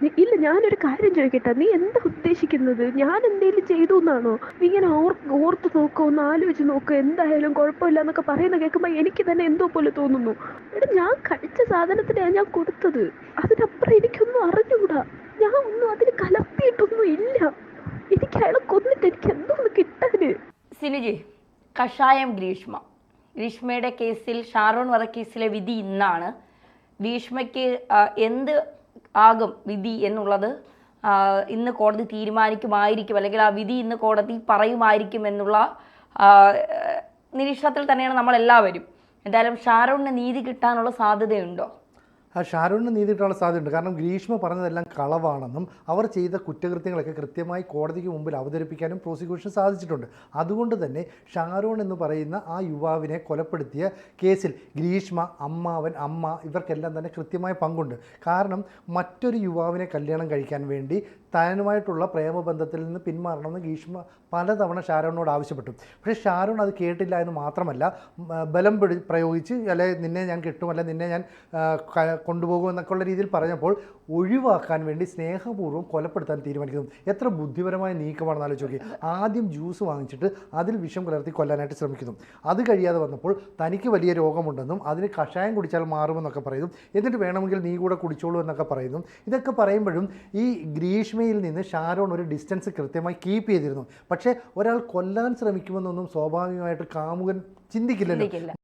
ഇല്ല, ഞാനൊരു കാര്യം ചോദിക്കട്ടെ, നീ എന്താ ഉദ്ദേശിക്കുന്നത്? ഞാൻ എന്തേലും ചെയ്തു എന്നാണോ? നീ ഇങ്ങനെ ഓർത്ത് നോക്കോ, ഒന്ന് ആലോചിച്ച് നോക്കോ, എന്തായാലും കുഴപ്പമില്ല എന്നൊക്കെ പറയുന്ന കേൾക്കുമ്പോ എനിക്ക് തന്നെ എന്തോ പോലെ തോന്നുന്നു. എടാ, ഞാൻ കഴിച്ച സാധനത്തിനാണ് ഞാൻ കൊടുത്തത്. അതിനപ്പുറം എനിക്കൊന്നും അറിഞ്ഞുകൂടാ. ഞാൻ ഒന്നും അതിന് കലർത്തിയിട്ടൊന്നും ഇല്ല. എനിക്ക് അയാളെ കൊന്നിട്ട് എനിക്ക് എന്തോന്ന് കിട്ടാന്? സിനുജി, കഷായം ഗ്രീഷ്മയുടെ കേസിൽ, ഷാരോൺ വധക്കേസിലെ വിധി ഇന്നാണ്. ഗ്രീഷ്മയ്ക്ക് എന്ത് ആകും വിധി എന്നുള്ളത് ഇന്ന് കോടതി തീരുമാനിക്കുമായിരിക്കും, അല്ലെങ്കിൽ ആ വിധി ഇന്ന് കോടതി പറയുമായിരിക്കും എന്നുള്ള നിരീക്ഷണത്തിൽ തന്നെയാണ് നമ്മളെല്ലാവരും. എന്തായാലും ഷാരോണിന് നീതി കിട്ടാനുള്ള സാധ്യതയുണ്ടോ? ഷാരൂണിന് നീതി കിട്ടാനുള്ള സാധ്യതയുണ്ട്. കാരണം ഗ്രീഷ്മ പറഞ്ഞതെല്ലാം കളവാണെന്നും അവർ ചെയ്ത കുറ്റകൃത്യങ്ങളൊക്കെ കൃത്യമായി കോടതിക്ക് മുമ്പിൽ അവതരിപ്പിക്കാനും പ്രോസിക്യൂഷൻ സാധിച്ചിട്ടുണ്ട്. അതുകൊണ്ട് തന്നെ ഷാരോൺ എന്ന് പറയുന്ന ആ യുവാവിനെ കൊലപ്പെടുത്തിയ കേസിൽ ഗ്രീഷ്മ, അമ്മ ഇവർക്കെല്ലാം തന്നെ കൃത്യമായ പങ്കുണ്ട്. കാരണം മറ്റൊരു യുവാവിനെ കല്യാണം കഴിക്കാൻ വേണ്ടി താനുമായിട്ടുള്ള പ്രേമബന്ധത്തിൽ നിന്ന് പിന്മാറണമെന്ന് ഗ്രീഷ്മ പലതവണ ഷാരോണിനോട് ആവശ്യപ്പെട്ടു. പക്ഷേ ഷാരോൺ അത് കേട്ടില്ല എന്ന് മാത്രമല്ല, ബലം പ്രയോഗിച്ച് അല്ലെ നിന്നെ ഞാൻ കിട്ടും, അല്ലെ നിന്നെ ഞാൻ കൊണ്ടുപോകും എന്നൊക്കെയുള്ള രീതിയിൽ പറഞ്ഞപ്പോൾ ഒഴിവാക്കാൻ വേണ്ടി സ്നേഹപൂർവ്വം കൊലപ്പെടുത്താൻ തീരുമാനിക്കുന്നു. എത്ര ബുദ്ധിപരമായ നീക്കമാണെന്ന് ആലോചിച്ച് നോക്കി. ആദ്യം ജ്യൂസ് വാങ്ങിച്ചിട്ട് അതിൽ വിഷം കലർത്തി കൊല്ലാനായിട്ട് ശ്രമിക്കുന്നു. അത് കഴിയാതെ വന്നപ്പോൾ തനിക്ക് വലിയ രോഗമുണ്ടെന്നും അതിന് കഷായം കുടിച്ചാൽ മാറുമെന്നൊക്കെ പറയുന്നു. എന്നിട്ട് വേണമെങ്കിൽ നീ കൂടെ കുടിച്ചോളൂ എന്നൊക്കെ പറയുന്നു. ഇതൊക്കെ പറയുമ്പോഴും ഈ ഗ്രീഷ്മയിൽ നിന്ന് ഷാരോൺ ഒരു ഡിസ്റ്റൻസ് കൃത്യമായി കീപ്പ് ചെയ്തിരുന്നു. പക്ഷേ ഒരാൾ കൊല്ലാൻ ശ്രമിക്കുമെന്നൊന്നും സ്വാഭാവികമായിട്ട് കാമുകൻ ചിന്തിക്കില്ലല്ലോ.